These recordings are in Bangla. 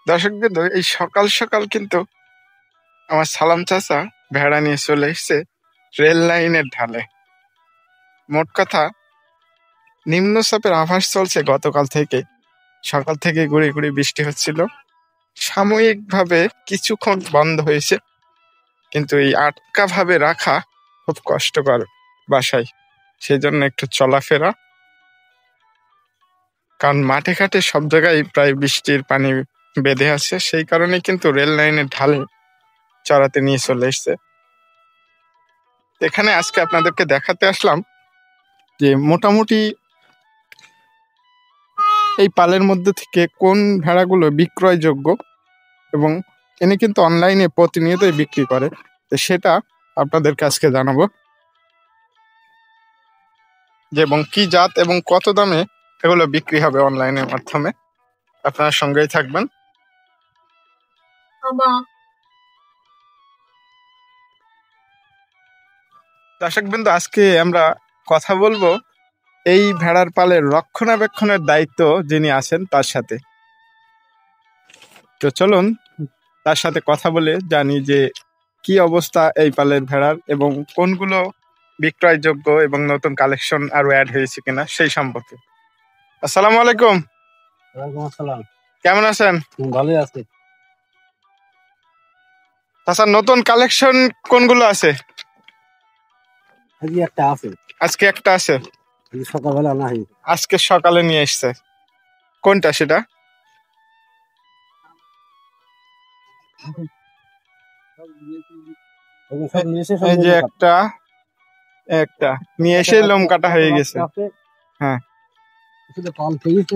দর্শকবৃন্দ, এই সকাল সকাল কিন্তু আমার সালাম চাচা ভেড়া নিয়ে চলে এসছে রেল লাইনের ঢালে। মোট কথা, নিম্নচাপের আভাস চলছে গতকাল থেকে। সকাল থেকে গুঁড়ি গুঁড়ি বৃষ্টি হচ্ছিল, সাময়িকভাবে কিছুক্ষণ বন্ধ হয়েছে, কিন্তু এই আটকা ভাবে রাখা খুব কষ্টকর বাসায়। সেই জন্য একটু চলাফেরা, কারণ মাঠে ঘাটে সব জায়গায় প্রায় বৃষ্টির পানি বেঁধে আছে, সেই কারণে কিন্তু রেল লাইনের ঢালে চড়াতে নিয়ে চলে এসছে। এখানে আজকে আপনাদেরকে দেখাতে আসলাম যে মোটামুটি এই পালের মধ্যে থেকে কোন ভেড়াগুলো বিক্রয়যোগ্য, এবং এনে কিন্তু অনলাইনে প্রতিনিয়তই বিক্রি করে, তো সেটা আপনাদেরকে আজকে জানাবো যে এবং কি জাত এবং কত দামে এগুলো বিক্রি হবে অনলাইনের মাধ্যমে। আপনার সঙ্গেই থাকবেন। দর্শকবৃন্দ, আজকে আমরা কথা বলবো এই ভেড়ার পালের রক্ষণাবেক্ষণের দায়িত্ব যিনি আছেন তার সাথে। তো চলুন তার সাথে কথা বলে জানি যে কি অবস্থা এই পালের ভেড়ার, এবং কোনগুলো বিক্রয়যোগ্য এবং নতুন কালেকশন আরো অ্যাড হয়েছে কিনা সেই সম্পর্কে। আসসালামু আলাইকুম। ওয়ালাইকুম আসসালাম। কেমন আছেন? ভালোই আছি। আচ্ছা, নতুন কালেকশন কোনগুলো আছে? আজকে একটা আছে। আজকে একটা আছে, সকালবেলা নাই, আজকে সকালে নিয়ে এসছে। কোনটা সেটা? এই যে একটা একটা নিয়ে এসে লোম কাটা হয়ে গেছে। হ্যাঁ,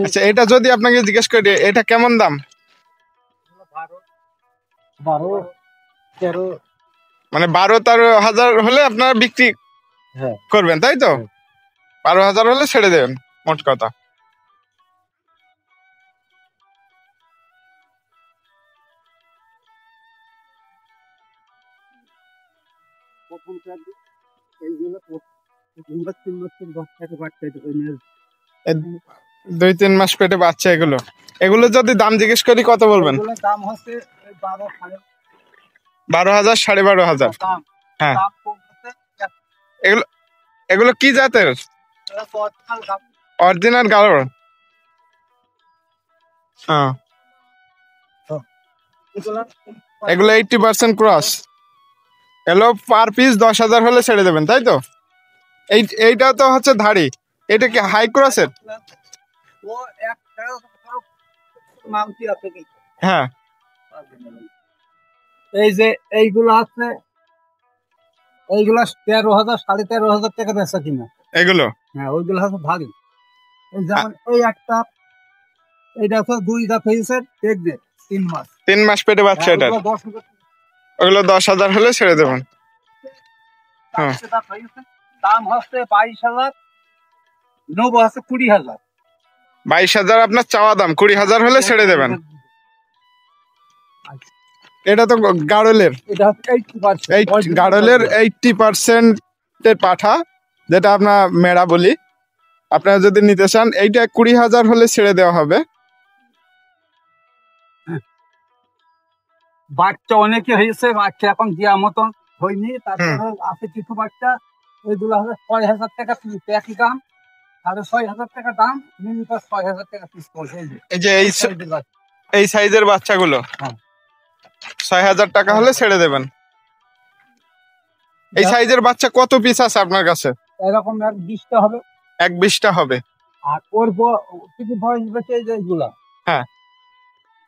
আচ্ছা, এটা যদি আপনাকে জিজ্ঞেস করি এটা কেমন দাম? 12-13। মানে 12-13 হাজার হলে আপনারা বিক্রি করবেন, তাই তো? 12,000 হলে ছেড়ে দেবেন, মোট কথা। দুই তিন মাস পেটে বাচ্চা। এগুলো এগুলো যদি দাম জিজ্ঞেস করি কত বলবেন? দাম হচ্ছে 12,000, 12,500। হ্যাঁ, এগুলো এগুলো কি জাতের? অরিজিনাল গাড়ল। হ্যাঁ, এগুলো 80% ক্রস। এগুলো পার পিস 10,000 হলে ছেড়ে দেবেন, তাই তো? এইটা তো হচ্ছে ধাড়ি, এটা কি হাই ক্রসের? হ্যাঁ, এই যে এইগুলো আছে, এইগুলো 13,000 13,500 টাকা বেচা কিনা। এগুলো হ্যাঁ, ওইগুলো হচ্ছে ভারী। যেমন এই একটা, এইটা হচ্ছে 2 দাঁত হয়েছে, 3 মাস পেটে বাচ্চা। এটা ওগুলো 10,000 হলে ছেড়ে দেবেন। হ্যাঁ, দাম হচ্ছে 22,000, নব আছে 20,000। 22,000 আপনার চাওয়া দাম, 20,000 হলে ছেড়ে দেবেন। এটা তো গাড়লের, গাড়লের 80% এর পাঠা, যেটা আপনার মেড়া বলি। আপনারা যদি নিতে চান এইটা 20,000 হলে ছেড়ে দেওয়া হবে। বাচ্চা অনেকে হয়েছে, বাচ্চা এখন দেওয়ার মতন হয়নি। তারপরে আছে কিছু বাচ্চা, ওইগুলো হবে 6,000 টাকা পিস, একই দাম। 6,500 টাকা দাম, মিনিমাম 6,000 টাকা পিস পড়ছে। এই যে এই সাইজের বাচ্চাগুলো 6,000 টাকা হলে ছেড়ে দেবেন। এই সাইজের বাচ্চা কত পিস আছে আপনার কাছে? এরকম 20টা হবে। 20টা হবে। আর ওর কিছু বয়স বেঁচে এইগুলা। হ্যাঁ,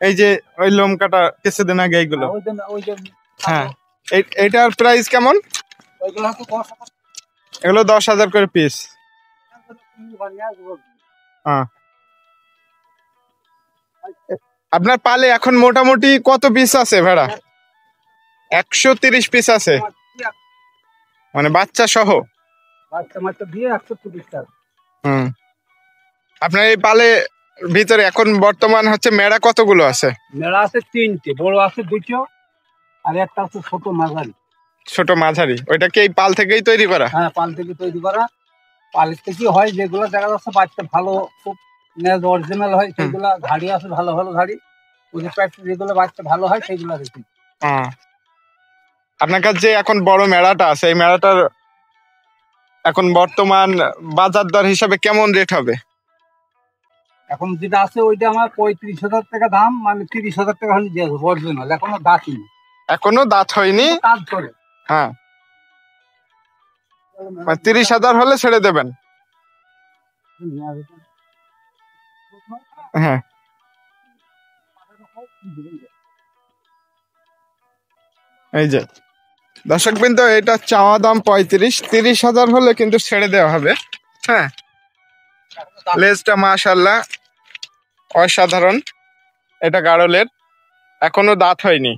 এই যে ওই লোম কাটা কিছুদিন আগে এইগুলো। হ্যাঁ, এইটার প্রাইস কেমন? এগুলো 10,000 করে পিস। হ্যাঁ, আপনার পালে এখন মোটামুটি কত পিস আছে ভেড়া? 130 পিস আছে, মানে বাচ্চা সহ। আপনার এই পালে ভিতরে এখন বর্তমান হচ্ছে মেড়া কতগুলো আছে? মেড়া আছে 3টে, বড় আছে 2টো, আর একটা আছে ছোট মাঝারি। ছোট মাঝারি, ওইটা কি এই পাল থেকেই তৈরি করা? হ্যাঁ, পাল থেকে তৈরি করা। পালের থেকে হয় যেগুলো দেখা যাচ্ছে বাচ্চা ভালো, খুব অরিজিনাল হয়, সেগুলা ধাড়ি আছে, ভালো ভালো ধাড়ি। ওই যে যেগুলো বাচ্চা ভালো হয় সেগুলো রেখে। আপনার কাছে যে এখন বড় মেলাটা আছে এই মেলাটার এখন বর্তমান বাজার দর হিসাবে কেমন রেট হবে? এখন যেটা আছে ওইটা আমার 35,000 টাকা দাম, মানে 30,000 টাকা হলে দিয়ে দেবো অরিজিনাল, এখনো দাঁতই না। এখনো দাঁত হয়নি? কাজ করে। হ্যাঁ, 30,000 হলে ছেড়ে দেবেন? হ্যাঁ, এই যে দর্শকবৃন্দ, এটা চাওয়া দাম 30,000 হলে কিন্তু ছেড়ে দেওয়া হবে। হ্যাঁ, লেজটা মাশাআল্লাহ অসাধারণ, এটা গাড়লের, এখনো দাঁত হয়নি।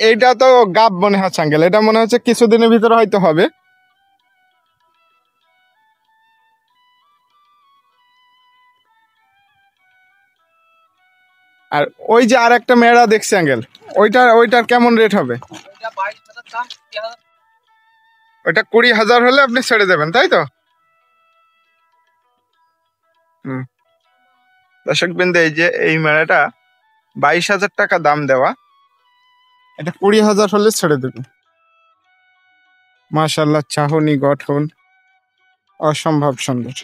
এইটা তো গাব মনে হচ্ছে আঙ্কেল, এটা মনে হচ্ছে কিছুদিনের ভিতরে হয়তো হবে। আর ওই যে আর একটা মেয়েরা দেখছি আঙ্কেল, ওইটার কেমন রেট হবে? ওইটা 20,000 হলে আপনি ছেড়ে দেবেন, তাই তো? দর্শকবৃন্দ, এই যে এই মেলাটা 22,000 টাকা দাম দেওয়া, এটা 20,000 হলে ছেড়ে দেবেন। মাশাআল্লাহ, চাহনি গঠন অসম্ভব সুন্দর।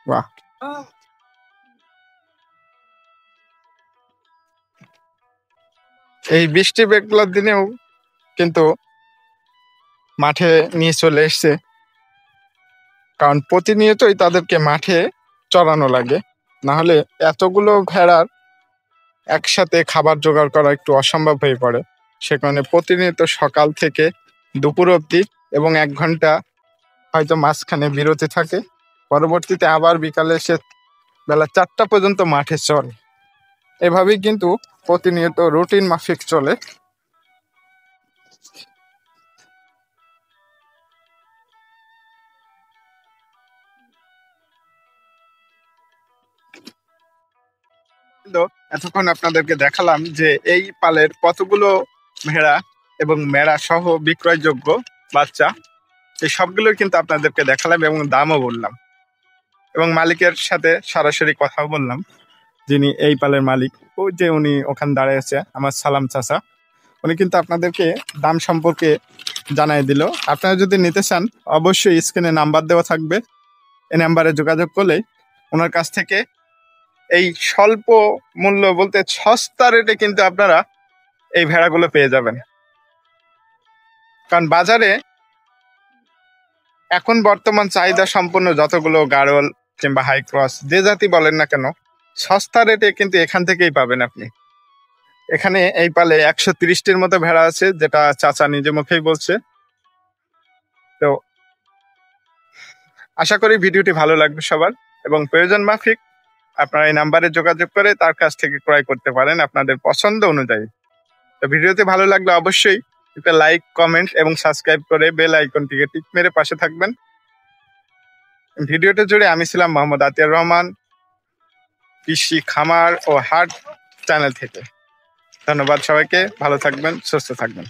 বাহ, এই বৃষ্টি মেঘলার দিনেও কিন্তু মাঠে নিয়ে চলে এসছে, কারণ প্রতিনিয়তই তাদেরকে মাঠে চড়ানো লাগে, না হলে এতগুলো ভেড়ার একসাথে খাবার জোগাড় করা একটু অসম্ভব হয়ে পড়ে। সে কারণে প্রতিনিয়ত সকাল থেকে দুপুর অবধি এবং 1 ঘন্টা হয়তো মাঝখানে বিরতি থাকে, পরবর্তীতে আবার বিকালে এসে বেলা 4টা পর্যন্ত মাঠে চলে। এভাবেই কিন্তু প্রতিনিয়ত রুটিন মাফিক চলে। এতক্ষণ আপনাদেরকে দেখালাম যে এই পালের কতগুলো ভেড়া এবং মেড়া সহ বিক্রয়যোগ্য বাচ্চা, এই সবগুলো কিন্তু আপনাদেরকে দেখালাম এবং দামও বললাম, এবং মালিকের সাথে সরাসরি কথাও বললাম, যিনি এই পালের মালিক। ও যে উনি ওখানে দাঁড়িয়ে আছে, আমার সালাম চাচা, উনি কিন্তু আপনাদেরকে দাম সম্পর্কে জানাই দিল। আপনারা যদি নিতে চান অবশ্যই স্ক্রিনে নাম্বার দেওয়া থাকবে, এই নাম্বারে যোগাযোগ করলে ওনার কাছ থেকে এই স্বল্প মূল্য বলতে সস্তা রেটে কিন্তু আপনারা এই ভেড়াগুলো পেয়ে যাবেন। কারণ বাজারে এখন বর্তমান চাহিদা সম্পন্ন যতগুলো গাড়ল কিংবা হাই ক্রস যে জাতি বলেন না কেন, সস্তা রেটে কিন্তু এখান থেকেই পাবেন আপনি। এখানে এই পালে 130টির মতো ভেড়া আছে, যেটা চাচা নিজে মুখেই বলছে। তো আশা করি ভিডিওটি ভালো লাগবে সবার, এবং প্রয়োজন মাফিক আপনারা এই নাম্বারে যোগাযোগ করে তার কাছ থেকে ক্রয় করতে পারেন আপনাদের পছন্দ অনুযায়ী। তো ভিডিওটি ভালো লাগলে অবশ্যই একটা লাইক, কমেন্ট এবং সাবস্ক্রাইব করে বেল আইকনটিকে টিক মেরে পাশে থাকবেন। ভিডিওটা জুড়ে আমি ছিলাম মোহাম্মদ আতিয়ার রহমান, কৃষি, খামার ও হাট চ্যানেল থেকে। ধন্যবাদ সবাইকে, ভালো থাকবেন, সুস্থ থাকবেন।